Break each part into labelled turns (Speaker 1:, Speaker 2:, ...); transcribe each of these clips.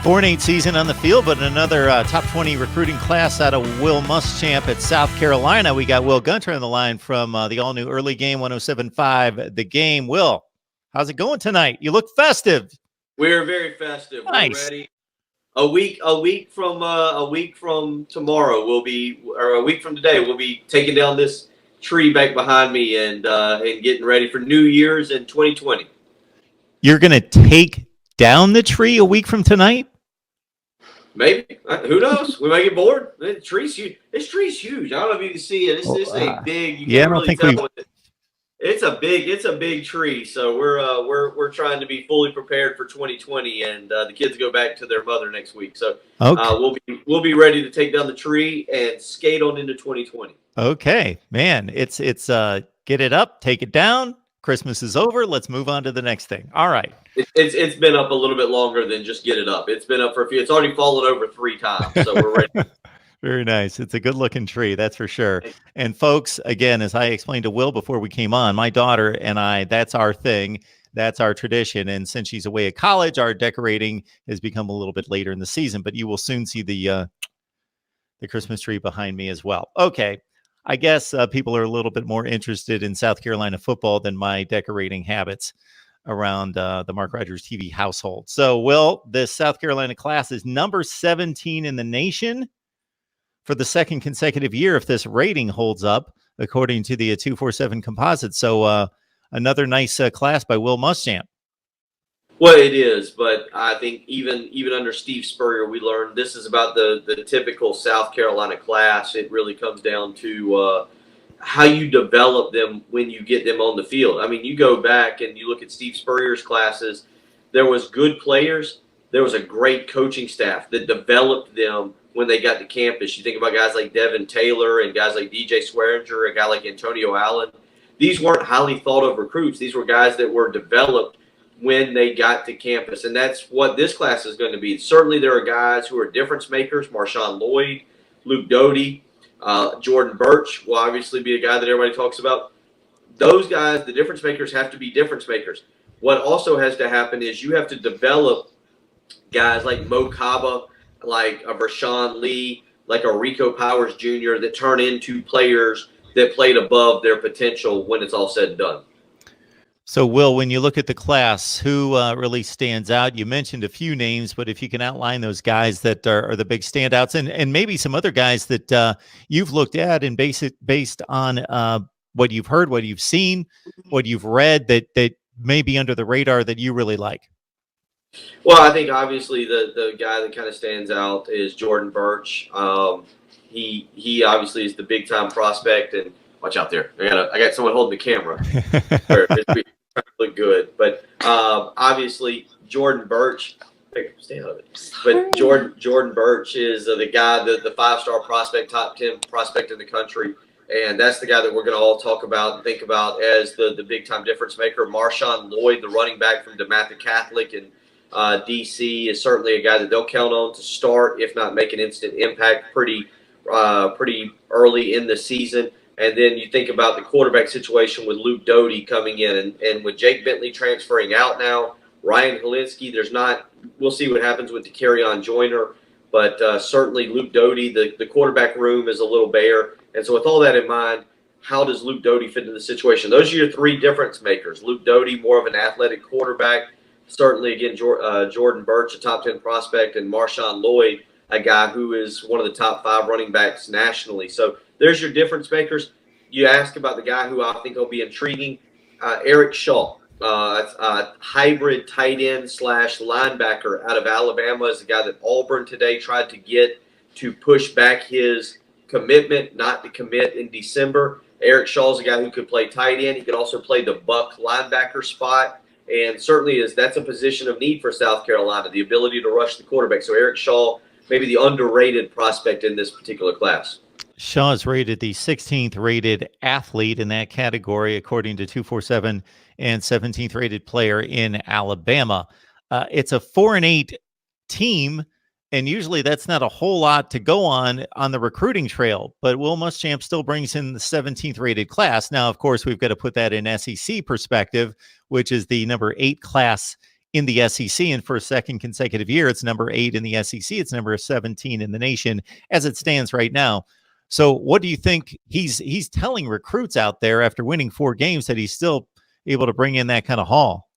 Speaker 1: 4-8 season on the field, but another top 20 recruiting class out of Will Muschamp at South Carolina. We got Will Gunter on the line from the all-new early game 107.5 The Game. Will, how's it going tonight? You look festive.
Speaker 2: We're very festive.
Speaker 1: Nice.
Speaker 2: We're ready. A week from tomorrow, a week from today, we'll be taking down this tree back behind me and getting ready for New Year's in 2020.
Speaker 1: You're going to take down the tree a week from tonight?
Speaker 2: Maybe. Who knows? We might get bored. The tree's huge. This tree's huge. I don't know if you can see it. It's a big. You can't really tell. It's a big tree. So we're trying to be fully prepared for 2020, and the kids go back to their mother next week. So we'll be ready to take down the tree and skate on into 2020.
Speaker 1: Okay, man. It's get it up, take it down. Christmas is over. Let's move on to the next thing. All right.
Speaker 2: It's been up a little bit longer than just get it up. It's been up for a few. It's already fallen over 3 times, so we're ready.
Speaker 1: Very nice. It's a good-looking tree, that's for sure. And folks, again, as I explained to Will before we came on, my daughter and I, that's our thing. That's our tradition. And since she's away at college, our decorating has become a little bit later in the season. But you will soon see the Christmas tree behind me as well. Okay. I guess people are a little bit more interested in South Carolina football than my decorating habits around the Mark Rogers TV household. So, Will, this South Carolina class is number 17 in the nation for the second consecutive year if this rating holds up, according to the 247 composite. So, another nice class by Will Muschamp.
Speaker 2: Well, it is, but I think even under Steve Spurrier, we learned this is about the typical South Carolina class. It really comes down to how you develop them when you get them on the field. I mean, you go back and you look at Steve Spurrier's classes, there was good players. There was a great coaching staff that developed them when they got to campus. You think about guys like Devin Taylor and guys like DJ Swearinger, a guy like Antonio Allen. These weren't highly thought of recruits. These were guys that were developed when they got to campus, and that's what this class is going to be. Certainly there are guys who are difference makers, Marshawn Lloyd, Luke Doty, Jordan Birch will obviously be a guy that everybody talks about. Those guys, the difference makers, have to be difference makers. What also has to happen is you have to develop guys like Mo Kaba, like a Rashawn Lee, like a Rico Powers Jr. that turn into players that played above their potential when it's all said and done.
Speaker 1: So, Will, when you look at the class, who really stands out? You mentioned a few names, but if you can outline those guys that are the big standouts and maybe some other guys that you've looked at and based on what you've heard, what you've seen, what you've read that may be under the radar that you really like.
Speaker 2: Well, I think obviously the guy that kind of stands out is Jordan Birch. He obviously is the big time prospect, and watch out there. I got someone holding the camera. Look good, but obviously Jordan Birch. Stay out of it. But Jordan Birch is the guy, the 5-star prospect, top 10 prospect in the country, and that's the guy that we're going to all talk about and think about as the big time difference maker. Marshawn Lloyd, the running back from DeMatha Catholic in DC, is certainly a guy that they'll count on to start, if not make an instant impact, pretty early in the season. And then you think about the quarterback situation with Luke Doty coming in, and with Jake Bentley transferring out now, Ryan Helinski, we'll see what happens with De'Carrion Joyner, but certainly Luke Doty, the quarterback room is a little bare. And so with all that in mind, how does Luke Doty fit into the situation? Those are your 3 difference makers. Luke Doty, more of an athletic quarterback. Certainly, again, Jordan Birch, a top 10 prospect, and Marshawn Lloyd, a guy who is one of the top 5 running backs nationally. So there's your difference makers. You ask about the guy who I think will be intriguing, Eric Shaw, hybrid tight end / linebacker out of Alabama, is the guy that Auburn today tried to get to push back his commitment not to commit in December. Eric Shaw is a guy who could play tight end. He could also play the buck linebacker spot, and certainly that's a position of need for South Carolina, the ability to rush the quarterback. So Eric Shaw, maybe the underrated prospect in this particular class.
Speaker 1: Shaw is rated the 16th rated athlete in that category, according to 247, and 17th rated player in Alabama. It's a 4-8 team, and usually that's not a whole lot to go on the recruiting trail. But Will Muschamp still brings in the 17th rated class. Now, of course, we've got to put that in SEC perspective, which is the number 8 class in the SEC. And for a second consecutive year, it's number 8 in the SEC. It's number 17 in the nation as it stands right now. So what do you think he's telling recruits out there after winning 4 games that he's still able to bring in that kind of haul?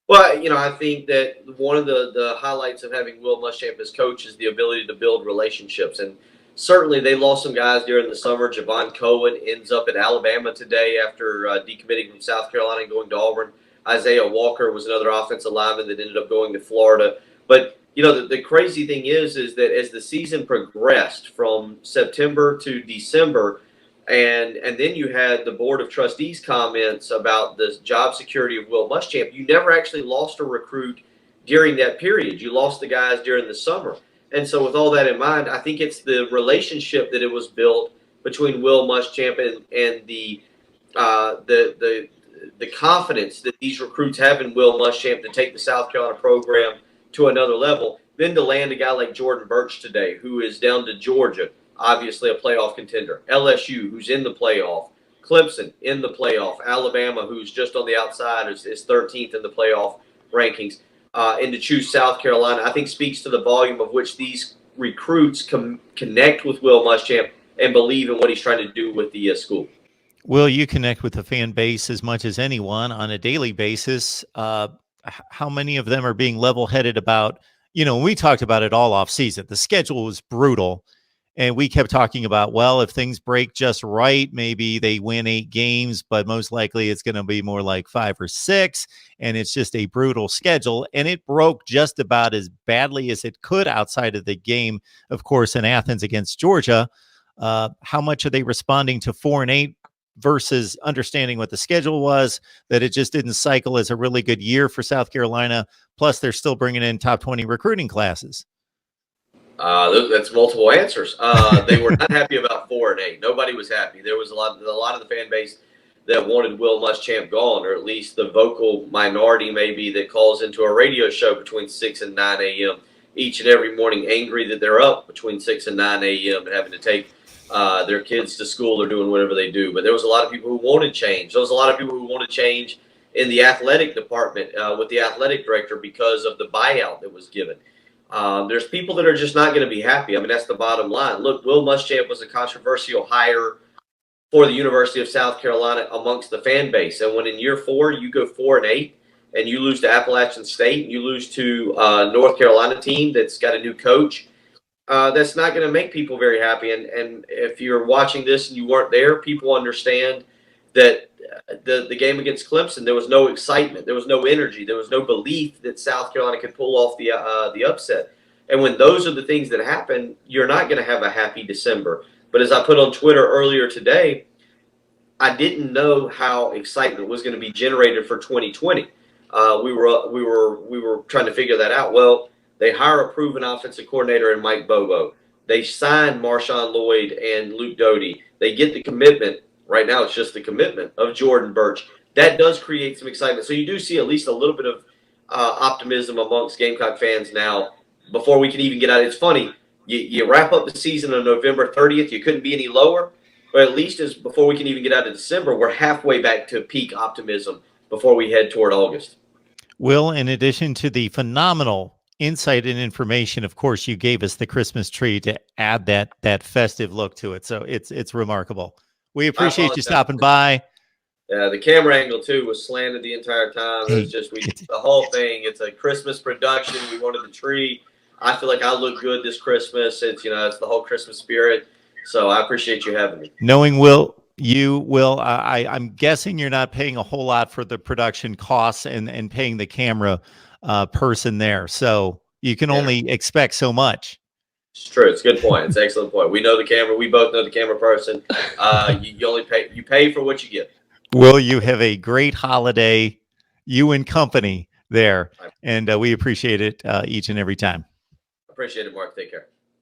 Speaker 2: Well, I think that one of the highlights of having Will Muschamp as coach is the ability to build relationships. And certainly they lost some guys during the summer. Javon Cohen ends up at Alabama today after decommitting from South Carolina and going to Auburn. Isaiah Walker was another offensive lineman that ended up going to Florida. But, the crazy thing is that as the season progressed from September to December, and then you had the Board of Trustees comments about the job security of Will Muschamp. You never actually lost a recruit during that period. You lost the guys during the summer. And so with all that in mind, I think it's the relationship that it was built between Will Muschamp and the confidence that these recruits have in Will Muschamp to take the South Carolina program to another level. Then to land a guy like Jordan Burch today, who is down to Georgia, obviously a playoff contender, LSU, who's in the playoff, Clemson in the playoff, Alabama, who's just on the outside, is 13th in the playoff rankings, and to choose South Carolina, I think speaks to the volume of which these recruits connect with Will Muschamp and believe in what he's trying to do with the school.
Speaker 1: Will, you connect with the fan base as much as anyone on a daily basis. How many of them are being level-headed about, when we talked about it all off season, the schedule was brutal. And we kept talking about, well, if things break just right, maybe they win 8 games, but most likely it's going to be more like 5 or 6. And it's just a brutal schedule. And it broke just about as badly as it could outside of the game, of course, in Athens against Georgia. How much are they responding to 4-8 versus understanding what the schedule was, that it just didn't cycle as a really good year for South Carolina? Plus, they're still bringing in top 20 recruiting classes.
Speaker 2: That's multiple answers. They were not happy about 4-8. Nobody was happy. There was a lot of the fan base that wanted Will Muschamp gone, or at least the vocal minority maybe that calls into a radio show between 6 and 9 a.m. each and every morning, angry that they're up between 6 and 9 a.m. and having to take their kids to school or doing whatever they do. But there was a lot of people who wanted change. There was a lot of people who wanted change in the athletic department with the athletic director because of the buyout that was given. There's people that are just not going to be happy. I mean, that's the bottom line. Look, Will Muschamp was a controversial hire for the University of South Carolina amongst the fan base. And when in year 4, you go 4-8 and you lose to Appalachian State, and you lose to North Carolina team that's got a new coach, that's not going to make people very happy. And if you're watching this and you weren't there, people understand that the game against Clemson, there was no excitement, there was no energy, there was no belief that South Carolina could pull off the upset. And when those are the things that happen, you're not going to have a happy December. But as I put on Twitter earlier today, I didn't know how excitement was going to be generated for 2020. We were trying to figure that out. Well, they hire a proven offensive coordinator in Mike Bobo. They sign Marshawn Lloyd and Luke Doty. They get the commitment. Right now, it's just the commitment of Jordan Burch. That does create some excitement. So you do see at least a little bit of optimism amongst Gamecock fans now before we can even get out. It's funny. You wrap up the season on November 30th. You couldn't be any lower. But at least as before we can even get out of December, we're halfway back to peak optimism before we head toward August.
Speaker 1: Will, in addition to the phenomenal insight and information, of course, you gave us the Christmas tree to add that festive look to it. So it's remarkable. We appreciate you stopping by.
Speaker 2: Yeah, the camera angle too was slanted the entire time. It was just the whole thing. It's a Christmas production. We wanted the tree. I feel like I look good this Christmas. It's the whole Christmas spirit. So I appreciate you having me.
Speaker 1: Knowing I'm guessing you're not paying a whole lot for the production costs and paying the camera person there. So you can only expect so much.
Speaker 2: It's true. It's a good point. It's an excellent point. We know the camera. We both know the camera person. You only pay for what you get.
Speaker 1: Will, you have a great holiday, you and company there, and we appreciate it each and every time.
Speaker 2: Appreciate it, Mark. Take care.